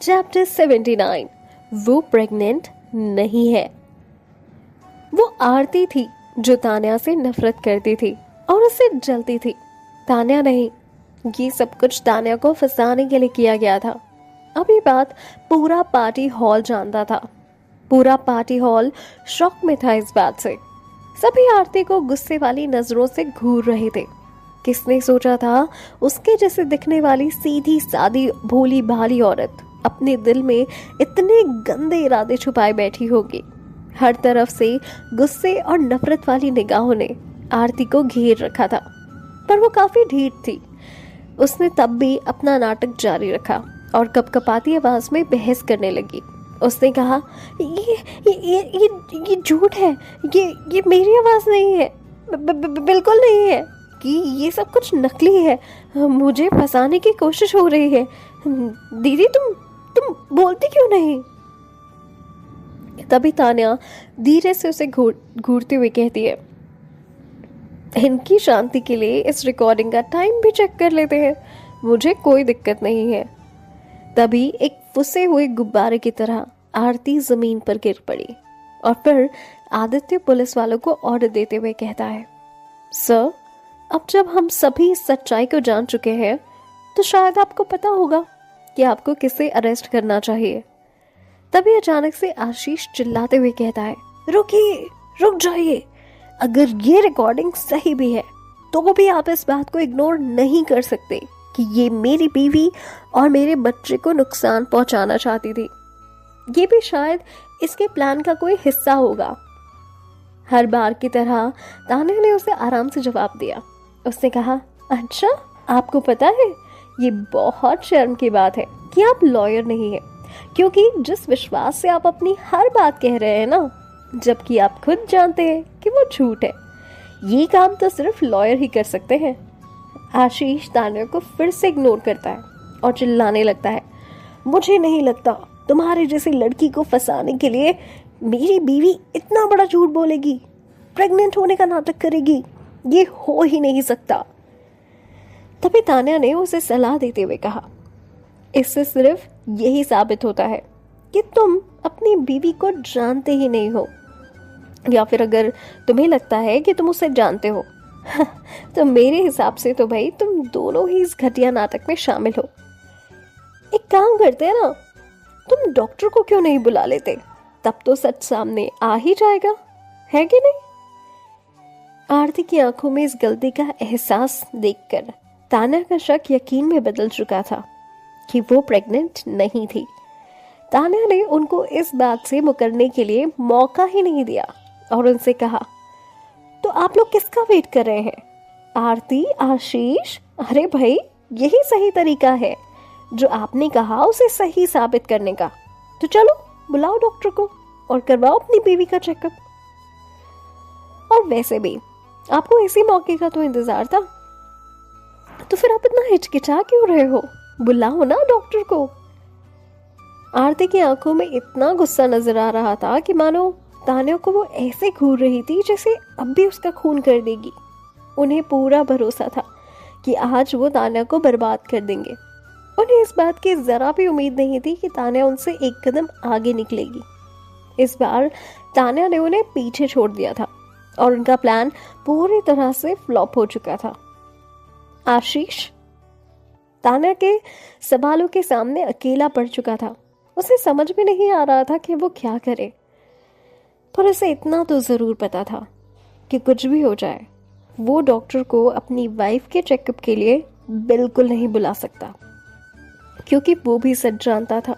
Chapter 79। वो pregnant नहीं है। वो आरती थी जो तान्या से नफरत करती थी और उससे जलती थी। तान्या नहीं, ये सब कुछ तान्या को फंसाने के लिए किया गया था। अब ये बात पूरा पार्टी हॉल जानता था। पूरा पार्टी हॉल शॉक में था इस बात से। सभी आरती को गुस्से वाली नजरों से घूर रहे थे। किसने सोचा था उसके जैसे दिखने वाली सीधी सादी भोली भाली औरत अपने दिल में इतने गंदे इरादे छुपाए बैठी होगी। हर तरफ से गुस्से और नफरत वाली निगाहों ने आरती को घेर रखा था, पर वो काफी ढीठ थी। उसने तब भी अपना नाटक जारी रखा और कपकपाती आवाज में बहस करने लगी। उसने कहा, ये झूठ है, ये मेरी आवाज नहीं है, बिल्कुल नहीं है, कि ये सब कुछ नकली है, मुझे फंसाने की कोशिश हो रही है। दीदी तुम बोलती क्यों नहीं? तभी तान्या धीरे से उसे घूरते हुए कहती है, इनकी शांति के लिए इस रिकॉर्डिंग का टाइम भी चेक कर लेते हैं, मुझे कोई दिक्कत नहीं है। तभी एक फुसे हुए गुब्बारे की तरह आरती जमीन पर गिर पड़ी और फिर आदित्य पुलिस वालों को ऑर्डर देते हुए कहता है, सर, अब जब हम सभी इस सच्चाई को जान चुके हैं तो शायद आपको पता होगा कि आपको किसे अरेस्ट करना चाहिए। तभी अचानक से आशीष चिल्लाते हुए कहता है, रुकिए, रुक जाइए, अगर ये रिकॉर्डिंग सही भी है तो भी आप इस बात को इग्नोर नहीं कर सकते कि ये मेरी बीवी और मेरे बच्चे को नुकसान पहुंचाना चाहती थी। ये भी शायद इसके प्लान का कोई हिस्सा होगा। हर बार की तरह तान्या ने उसे आराम से जवाब दिया। उसने कहा, अच्छा, आपको पता है, ये बहुत शर्म की बात है कि आप लॉयर नहीं हैं, क्योंकि जिस विश्वास से आप अपनी हर बात कह रहे हैं ना, जबकि आप खुद जानते हैं कि वो झूठ है, ये काम तो सिर्फ लॉयर ही कर सकते हैं। आशीष तान्या को फिर से इग्नोर करता है और चिल्लाने लगता है, मुझे नहीं लगता तुम्हारे जैसी लड़की को फंसाने के लिए मेरी बीवी इतना बड़ा झूठ बोलेगी, प्रेग्नेंट होने का नाटक करेगी, ये हो ही नहीं सकता। तभी तान्या ने उसे सलाह देते हुए कहा, इससे सिर्फ यही साबित होता है कि तुम अपनी बीवी को जानते ही नहीं हो, या फिर अगर तुम्हें लगता है कि तुम उसे जानते हो तो मेरे हिसाब से तो भाई तुम दोनों ही इस घटिया नाटक में शामिल हो। एक काम करते हैं ना, तुम डॉक्टर को क्यों नहीं बुला लेते, तब तो सच सामने आ ही जाएगा, है कि नहीं? आरती की आंखों में इस गलती का एहसास देखकर तान्या का शक यकीन में बदल चुका था कि वो प्रेग्नेंट नहीं थी। तान्या ने उनको इस बात से मुकरने के लिए मौका ही नहीं दिया और उनसे कहा, तो आप लोग किसका वेट कर रहे हैं? आरती, आशीष, अरे भाई, यही सही तरीका है जो आपने कहा उसे सही साबित करने का। तो चलो बुलाओ डॉक्टर को और करवाओ अपनी बीवी का चेकअप। और वैसे भी आपको इसी मौके का तो इंतजार था, तो फिर आप इतना हिचकिचा क्यों रहे हो? बुलाओ ना डॉक्टर को। आरती की आंखों में इतना गुस्सा नजर आ रहा था कि मानो तान्या को वो ऐसे घूर रही थी जैसे अब भी उसका खून कर देगी। उन्हें पूरा भरोसा था कि आज वो तान्या को बर्बाद कर देंगे। उन्हें इस बात की जरा भी उम्मीद नहीं थी कि तान्या उनसे एक कदम आगे निकलेगी। इस बार तान्या ने उन्हें पीछे छोड़ दिया था और उनका प्लान पूरी तरह से फ्लॉप हो चुका था। आशीष तान्या के सवालों के सामने अकेला पड़ चुका था। उसे समझ में नहीं आ रहा था कि वो क्या करे, पर उसे इतना तो जरूर पता था कि कुछ भी हो जाए, वो डॉक्टर को अपनी वाइफ के चेकअप के लिए बिल्कुल नहीं बुला सकता, क्योंकि वो भी सच जानता था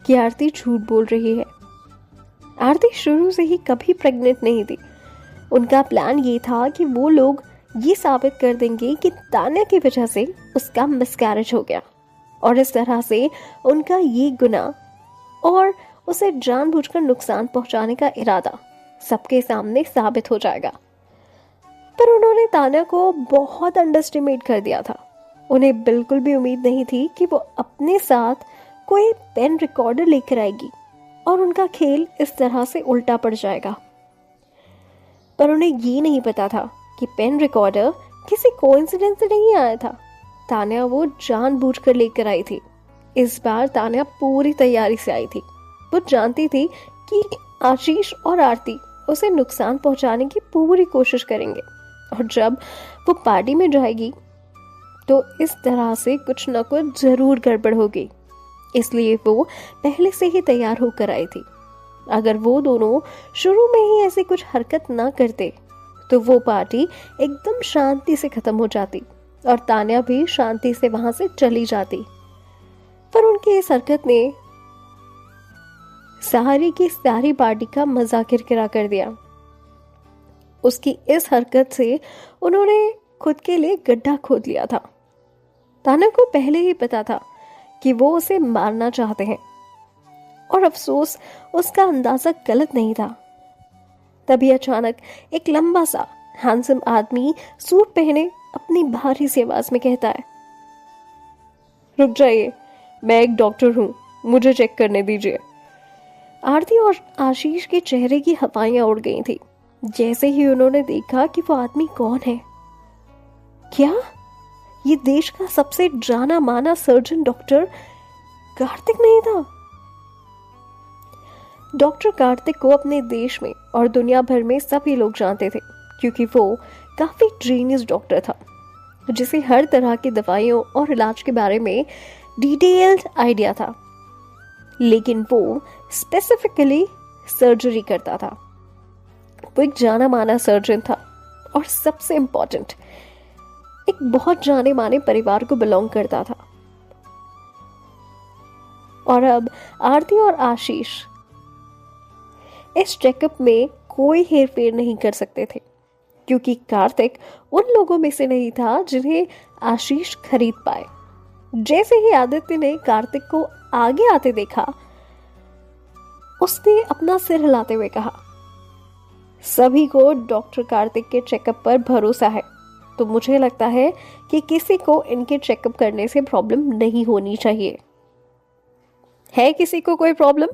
कि आरती झूठ बोल रही है। आरती शुरू से ही कभी प्रेग्नेंट नहीं थी। उनका प्लान ये था कि वो लोग ये साबित कर देंगे कि तान्या की वजह से उसका मिसकैरेज हो गया और इस तरह से उनका ये गुनाह और उसे जानबूझकर नुकसान पहुंचाने का इरादा सबके सामने साबित हो जाएगा। पर उन्होंने तान्या को बहुत अंडरएस्टिमेट कर दिया था। उन्हें बिल्कुल भी उम्मीद नहीं थी कि वो अपने साथ कोई पेन रिकॉर्डर लेकर आएगी और उनका खेल इस तरह से उल्टा पड़ जाएगा। पर उन्हें ये नहीं पता था कि पेन रिकॉर्डर किसी कोइंसिडेंस से नहीं आया था। तान्या वो जानबूझकर लेकर आई थी इस बार तान्या पूरी तैयारी से आई थी। वो जानती थी कि आशीष और आरती उसे नुकसान पहुंचाने की पूरी कोशिश करेंगे और जब वो पार्टी में जाएगी तो इस तरह से कुछ न कुछ जरूर गड़बड़ होगी। इसलिए वो पहले से ही तैयार होकर आई थी। अगर वो दोनों शुरू में ही ऐसी कुछ हरकत ना करते तो वो पार्टी एकदम शांति से खत्म हो जाती और तान्या भी शांति से वहां से चली जाती। पर उनकी इस हरकत ने सारी की सारी पार्टी का मजा किरकिरा कर दिया। उसकी इस हरकत से उन्होंने खुद के लिए गड्ढा खोद लिया था। तान्या को पहले ही पता था कि वो उसे मारना चाहते हैं और अफसोस उसका अंदाजा गलत नहीं था। तभी अचानक एक लंबा सा हैंडसम आदमी सूट पहने अपनी भारी सी आवाज में कहता है, रुक जाइए, मैं एक डॉक्टर हूं, मुझे चेक करने दीजिए। आरती और आशीष के चेहरे की हवाइयां उड़ गई थी जैसे ही उन्होंने देखा कि वो आदमी कौन है। क्या ये देश का सबसे जाना माना सर्जन डॉक्टर कार्तिक नहीं था? डॉक्टर कार्तिक को अपने देश में और दुनिया भर में सभी लोग जानते थे क्योंकि वो काफी जीनियस डॉक्टर था जिसे हर तरह की दवाइयों और इलाज के बारे में डिटेल्ड आइडिया था। लेकिन वो स्पेसिफिकली सर्जरी करता था। वो एक जाना माना सर्जन था और सबसे इम्पोर्टेंट एक बहुत जाने माने परिवार को बिलोंग करता था। और अब आरती और आशीष इस चेकअप में कोई हेरफेर नहीं कर सकते थे क्योंकि कार्तिक उन लोगों में से नहीं था जिन्हें आशीष खरीद पाए। जैसे ही आदित्य ने कार्तिक को आगे आते देखा, उसने अपना सिर हिलाते हुए कहा, सभी को डॉक्टर कार्तिक के चेकअप पर भरोसा है, तो मुझे लगता है कि किसी को इनके चेकअप करने से प्रॉब्लम नहीं होनी चाहिए। है किसी को कोई प्रॉब्लम?